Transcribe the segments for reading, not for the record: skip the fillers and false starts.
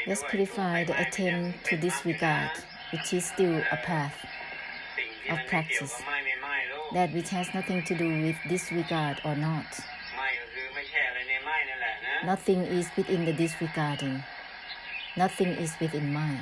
Let's purify the attempt to disregard, which is still a path of practice, that which has nothing to do with disregard or not. Nothing is within the disregarding. Nothing is within mind.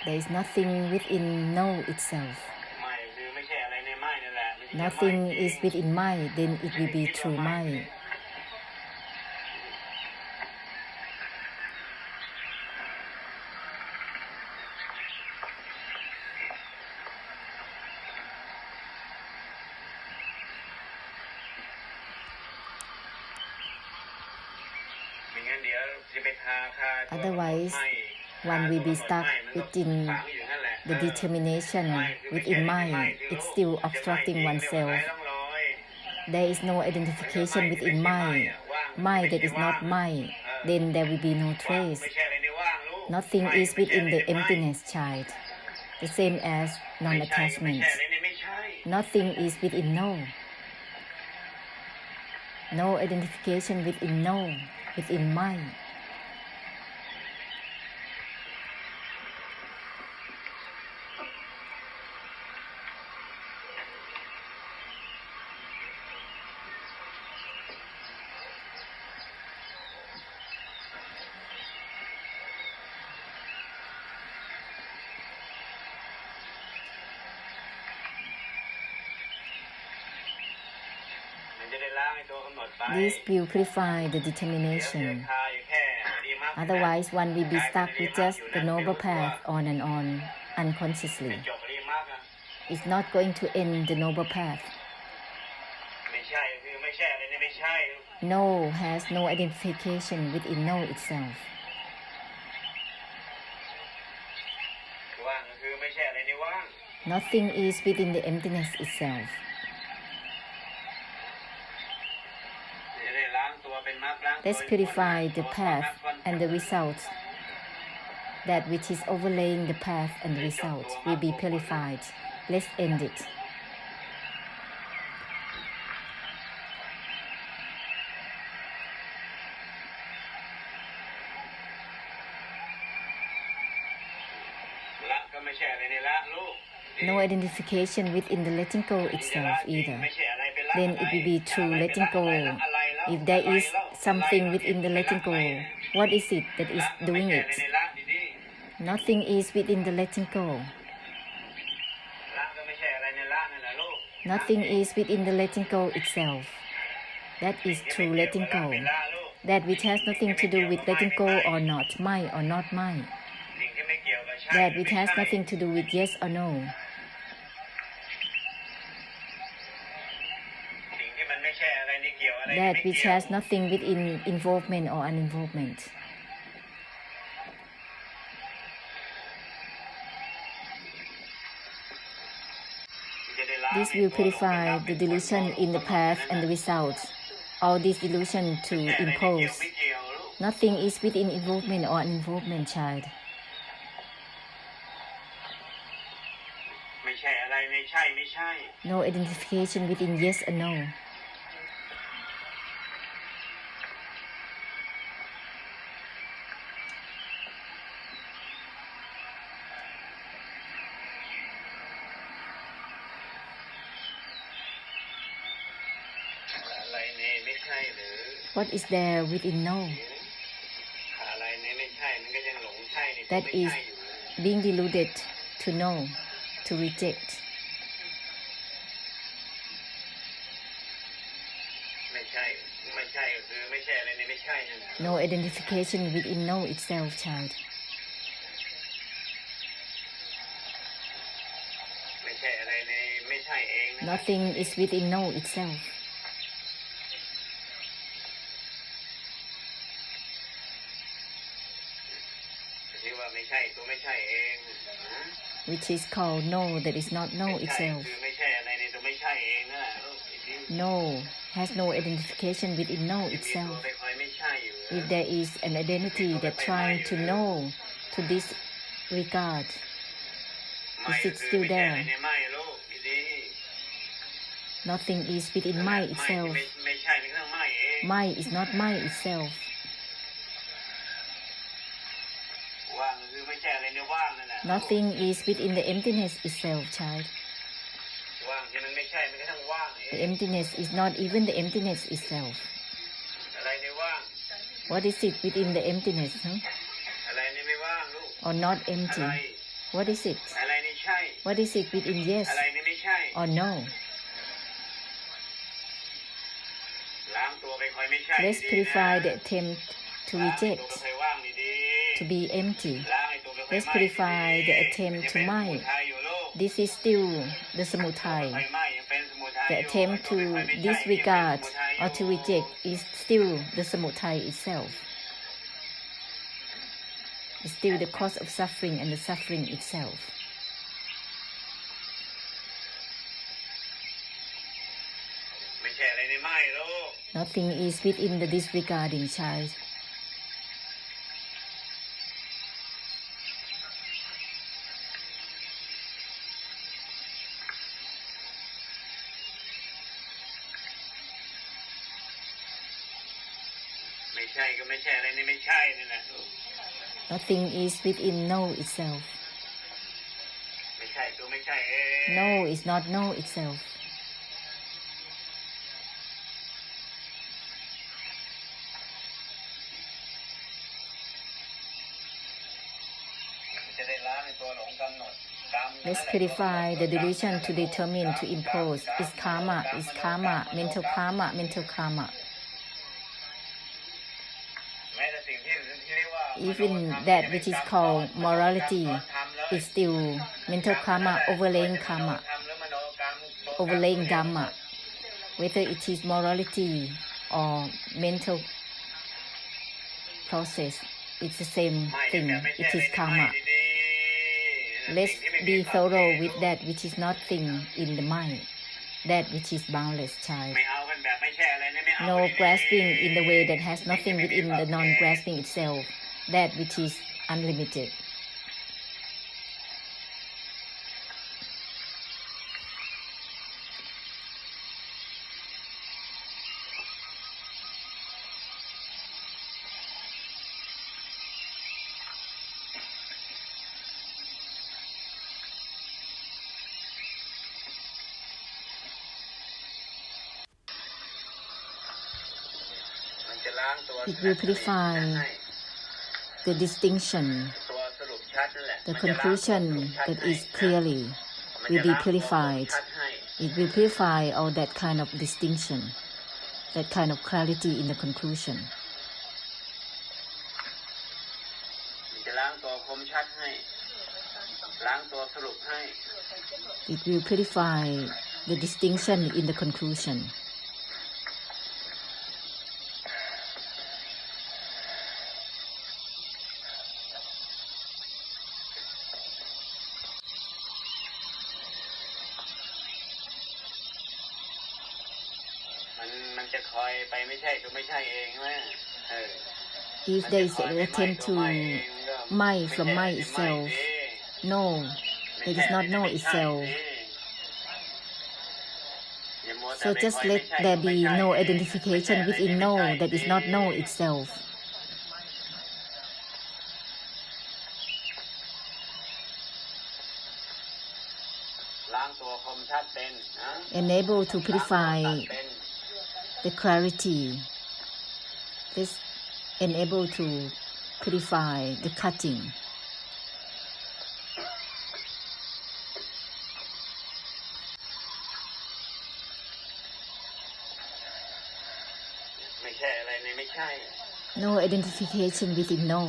There is nothing within know itself. Nothing is within mind, then it will be true mind. Otherwise, one will be stuck within the determination within mind. It's still obstructing oneself. There is no identification within mind. Mind that is not mind. Then there will be no trace. Nothing is within the emptiness, child. The same as non-attachment. Nothing is within no. No identification within no, within mind. This will purify the determination. Otherwise, one will be stuck with just the noble path on and on, unconsciously. It's not going to end the noble path. No has no identification within no itself. Nothing is within the emptiness itself. Let's purify the path and the result. That which is overlaying the path and the result will be purified. Let's end it. No identification within the letting go itself either. Then it will be true letting go. If there is something within the letting go, what is it that is doing it? Nothing is within the letting go. Nothing is within the letting go itself. That is true letting go. That which has nothing to do with letting go or not, mine or not mine. That which has nothing to do with yes or no. That which has nothing within involvement or uninvolvement. This will purify the delusion in the path and the results. All this delusion to impose. Nothing is within involvement or uninvolvement, child. No identification within yes and no. What is there within no? That is being deluded to know, to reject. No identification within no itself, child. Nothing is within no itself. Which is called no that is not no itself. No has no identification within no itself. If there is an identity that trying to know, to disregard, is it still there? Nothing is within mind itself. ไม่ใช่ในเรื่องไม่เอง Mind is not mind itself. ว่างคือไม่ใช่อะไรในว่างนั่นแหละ Nothing is within the emptiness itself, child. ว่างที่มันไม่ใช่มันก็ทั้งว่างเอง The emptiness is not even the emptiness itself. อะไรในว่าง What is it within the emptiness? อะไรในไม่ว่างลูก Or not อะไร empty? What is it? อะไรในใช่ What is it within yes อะไรในไม่ใช่ or no? ล้างตัวไปคอยไม่ใช่ Let's ดีๆ purify นะ the attempt to ล้างตัว reject, ไปคอยว่างดีๆ to be empty. ล้างไอ้ตัวไปคอย Let's ไหม้ purify ดีๆ the attempt ยัง to เป็นสมุ mind. ทัยอยู่ลูก This is still the ตัวไป samutai. คอยไหม้ยังเป็นสมุทัย The อยู่ attempt ตัว to ไปคอยไม่ใช่ disregard ยังเป็นสมุทัย or อ to ยู่ reject is still the samutai itself. It's still the cause of suffering and the suffering itself. ไม่ใช่อะไรในไหม้ลูก Nothing is within the disregarding, child. ไม่ใช่ก็ไม่ใช่อะไรในไม่ใช่นั่นแหละลูก Nothing is within no itself. ไม่ใช่ตัวไม่ใช่เอง No is not no itself. จะได้ล้างในตัวหลงกำหนดกรรม Let's purify the delusion to determine, to impose. Is karma, mental karma, mental karma. แม้แต่สิ่งที่เรียกว่า Even that which is called morality is still mental karma, overlaying karma, overlaying dhamma. Whether it is morality or mental process, it's the same thing. It is karma. Let's be thorough with that which is not thing in the mind, that which is boundless, child. ไม่เอากันแบบไม่ใช่อะไรนะไม่เอา No grasping in the way that has nothing within the non-grasping itself, that which is unlimited. มันจะล้างตัว It will purify the distinction, ตัวสรุปชัดนั่นแหละ the conclusion that is clearly มัน will จะ be ล้างตัว purified. ชัดให้ It will purify all that kind of distinction, that kind of clarity in the conclusion. มันจะล้างตัวคมชัดให้ล้างตัวสรุปให้ It will purify the distinction in the conclusion. มันจะคอยไปไม่ใช่ก็ไม่ใช่เองใช่ไหมIf there is an attempt to mind from mind itself, no, it is not know itself. So just let there be no identification within know that is not know itself. Enable to purify the clarity. This enable to purify the cutting. ไม่ใช่อะไรในไม่ใช่ No identification within no.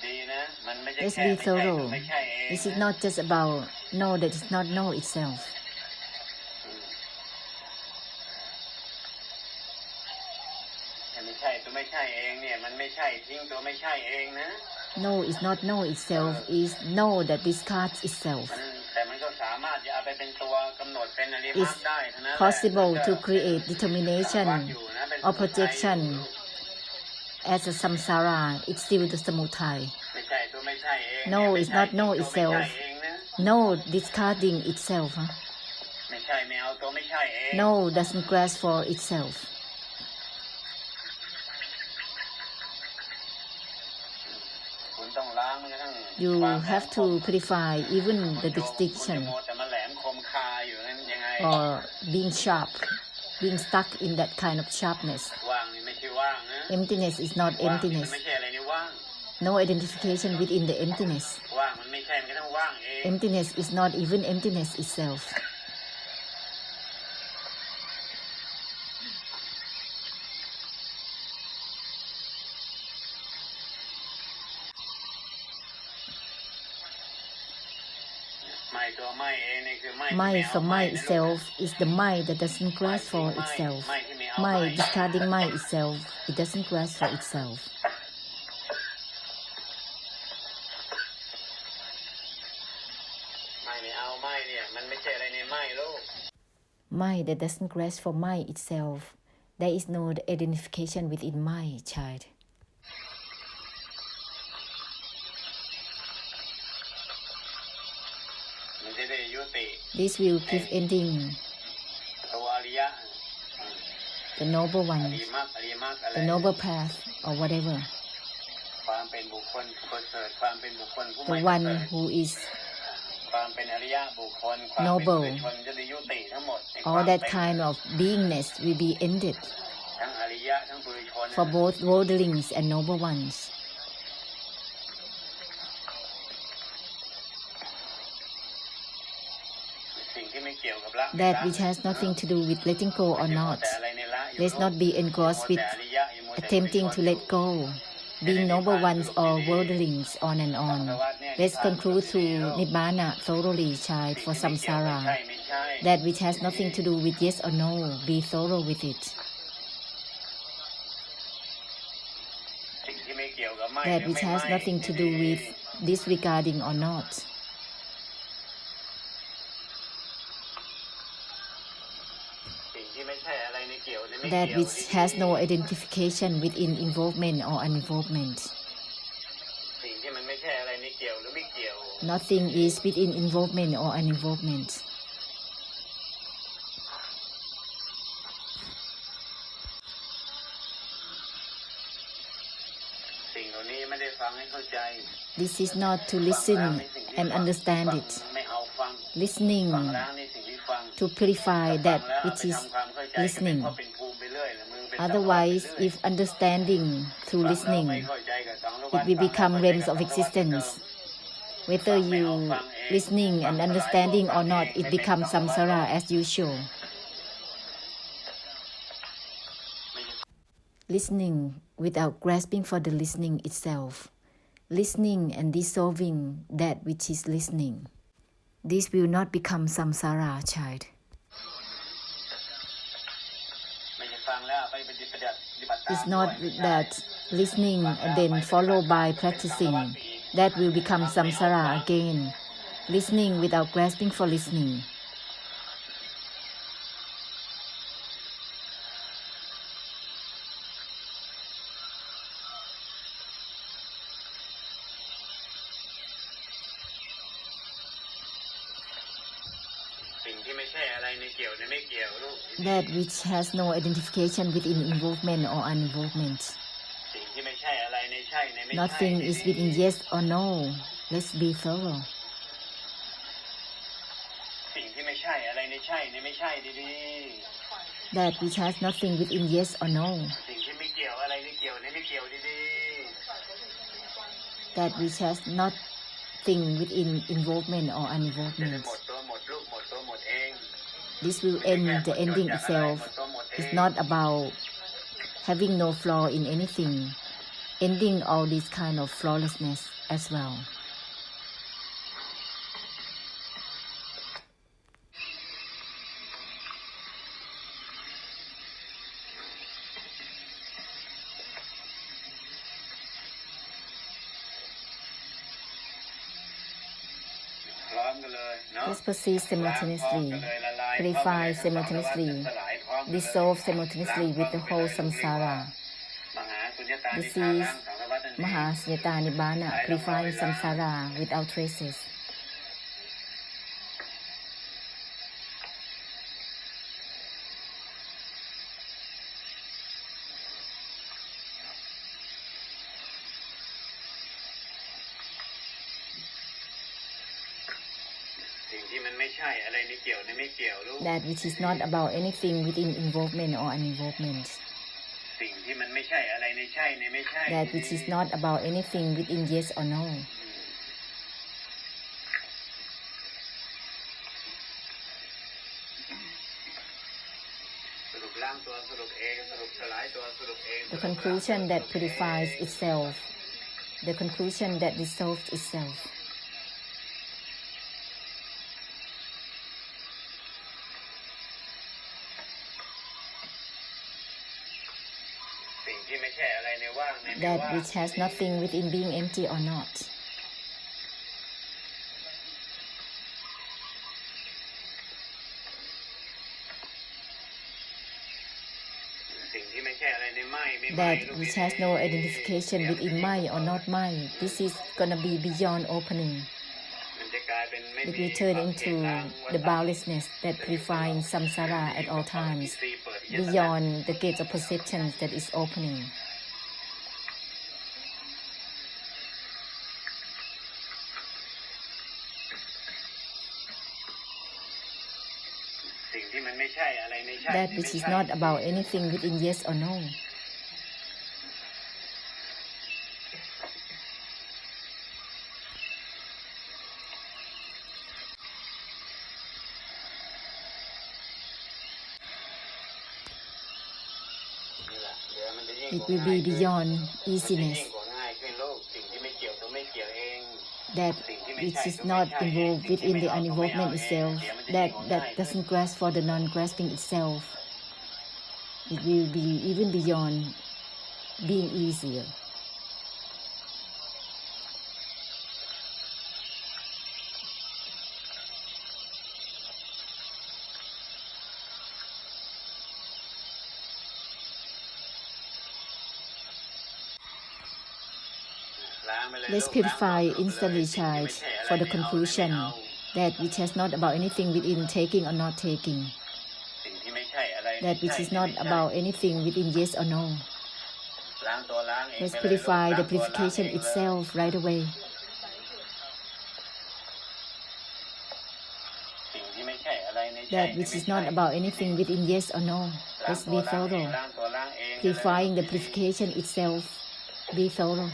ดีนะมันไม่ใช่ Let's แค่ be ไม่ใช่ thorough. ไม่ใช่เอง This is not just about no that is not know itself. ไม่ใช่ตัวไม่ใช่เองเนี่ยมันไม่ใช่ทิ้งตัวไม่ใช่เองนะ No is not know itself, is know that discards itself. แต่มันก็สามารถจะเอาไปเป็นตัวกำหนดเป็นอริยมรร It's คได้เท่านั้นแหละ possible to create determination or projection as a samsara. It's still the samutai. ไม่ใช่ตัวไม่ใช่เอง No ไม่ is ใช่ not know ตัวไม่ใช่ itself. เองนะ No discarding itself. Huh? ไม่ใช่ไม่เอาตัวไม่ใช่เอง No doesn't grasp for itself. คุณต้องล้างมันกระทั่ง You ความแหลม have ค to ม purify even คุณ the โยมคุณจะ distinction มัวแต่มาแหลมคมคาอยู่นั้นยังไง or being sharp, being stuck in that kind of sharpness. ว่างนี่ไม่ใช่ว่างนะ Emptiness is not ว่างนี่มัน emptiness. ไม่ใช่อะไรนี่ว่าง No identification within the emptiness. ว่างมันไม่ใช่มันก็ต้องว่างเอง Emptiness is not even emptiness itself. Mind from mind itself is the mind that doesn't grasp for itself. Mind discarding mind itself, it doesn't grasp for itself. Mind that doesn't grasp for mind itself, there is no identification within mind, child. This will give ending. The noble one, the noble path, or whatever. The one who is noble, all that kind of beingness will be ended for both worldlings and noble ones. That which has nothing to do with letting go or not. Let's not be engrossed with attempting to let go, being noble ones or worldlings, on and on. Let's conclude through Nibbana thoroughly, child, for samsara. That which has nothing to do with yes or no, be thorough with it. That which has nothing to do with disregarding or not. That which has no identification within involvement or uninvolvement. Nothing is within involvement or uninvolvement. This is not to listen and understand it. Listening to purify that which is listening. Otherwise, if understanding through listening, it will become realms of existence. Whether you listening and understanding or not, it becomes samsara as usual. Listening without grasping for the listening itself. Listening and dissolving that which is listening. This will not become samsara, child. It's not that listening and then followed by practicing. That will become samsara again. Listening without grasping for listening. That which has no identification within involvement or uninvolvement. Nothing is within yes or no. Let's be thorough. That which has nothing within yes or no. That which has nothing within involvement or uninvolvement. This will end the ending itself. It's not about having no flaw in anything. Ending all this kind of flawlessness as well. Let's proceed simultaneously, purify simultaneously, dissolve simultaneously with the whole samsara. This is Mahasunyata Nibbana, purifying samsara without traces. ที่มันไม่ใช่อะไรในเกี่ยวในไม่เกี่ยวรู้ that which is not about anything within involvement or uninvolvement สิ่งที่มันไม่ใช่อะไรในใช่ในไม่ใช่ that which is not about anything within yes or no สรุปล้างตัวสรุปเองสรุปสลายตัวสรุปเอง the conclusion that purifies itself the conclusion that dissolves itself สิ่งที่ไม่ใช่อะไรในว่างในไม่ that ว่าง which has nothing within being empty or not สิ่งที่ไม่ใช่อะไรในไม่ไม่ that which has no identification within mind or not mind this is gonna be beyond opening มันจะกลายเป็นไม่ it มี will turn into the boundlessness that purifying samsara at all times beyond the gates of perceptions that is opening สิ่งที่มันไม่ใช่อะไรในใช่ that which is not about anything within yes or no นี่แหละเดี๋ยวมันจะยิ่ง it will be beyond มันจะยิ่ easiness งกว่าง่ายขึ้นโลกสิ่งที่ไม่เกี่ยวตัวไม่เกี่ยวเอง that which is not involved within the uninvolvement itself that doesn't grasp for the non-grasping itself it will be even beyond being easier ล้างไปเลย Let's purify instantly, child, for the conclusion that which has not about anything within taking or not taking, สิ่งที่ไม่ใช่อะไร that which is not about anything within yes or no. ล้างตัวล้างเอง Let's ไปเลย purify ล้าง the ตัวล้าง purification เองเลย itself right away. สิ่งที่ไม่ใช่อะไรในใช่ That which is not about anything within yes or no. ล้าง Let's ตัว be ล้างเอง thorough. ล้างตัวล้างเอง Purifying the purification itself. Be thorough.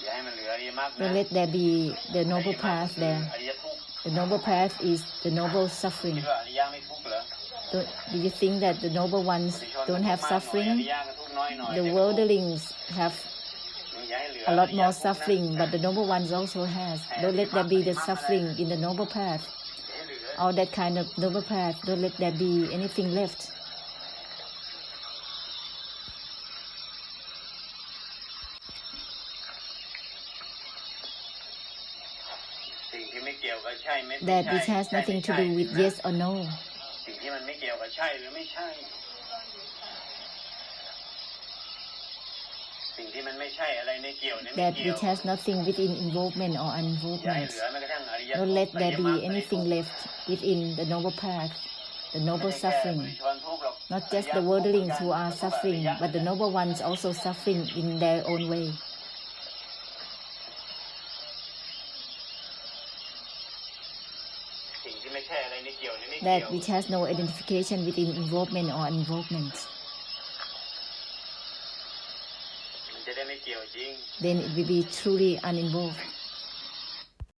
อย่าให้มันเหลืออริยมรรคนะ Don't let there be the noble path there. อริยทุกข์ The noble path is the noble คิ suffering. ดว่าอริยะไม่ทุกข์เหรอ Do you think that the noble ones don't have อริ suffering? ยะก็ทุกข์น้อยหน่อย The worldlings have อย่าให้เหลือ a lot อริย more ทุกข์นะ suffering, but the noble ones also has. Don't let there be the suffering in the noble path. อย่าให้เหลือ All that kind of noble path, don't let there be anything left. สิ่งที่ไม่เกี่ยวกับใช่ไม่ That ใช่ which has ใช่ nothing ไม่ to ใช่ do with yes or no. สิ่งที่มันไม่เกี่ยวกับใช่หรือไม่ใช่ สิ่งที่มันไม่ใช่อะไรในเกี่ยวในไม่ That เกี่ยว which has nothing within involvement or อย่าให้ uninvolvement. เหลือแม้กระทั่งอริย Don't ทุก let ข์ there อริยมร be รค anything left within the noble path, the ไม่ noble ใช่แค่ suffering. ชวนทุกข์หรอก Not just the worldlings who are suffering, but the noble ones also suffering in their own way. สิ่งที่ไม่ใช่อะไรในเกี่ยวในไม่เกี่ That ยว which has no identification within involvement or uninvolvement. มันจะได้ไม่เกี่ยวจริง Then it will be truly uninvolved.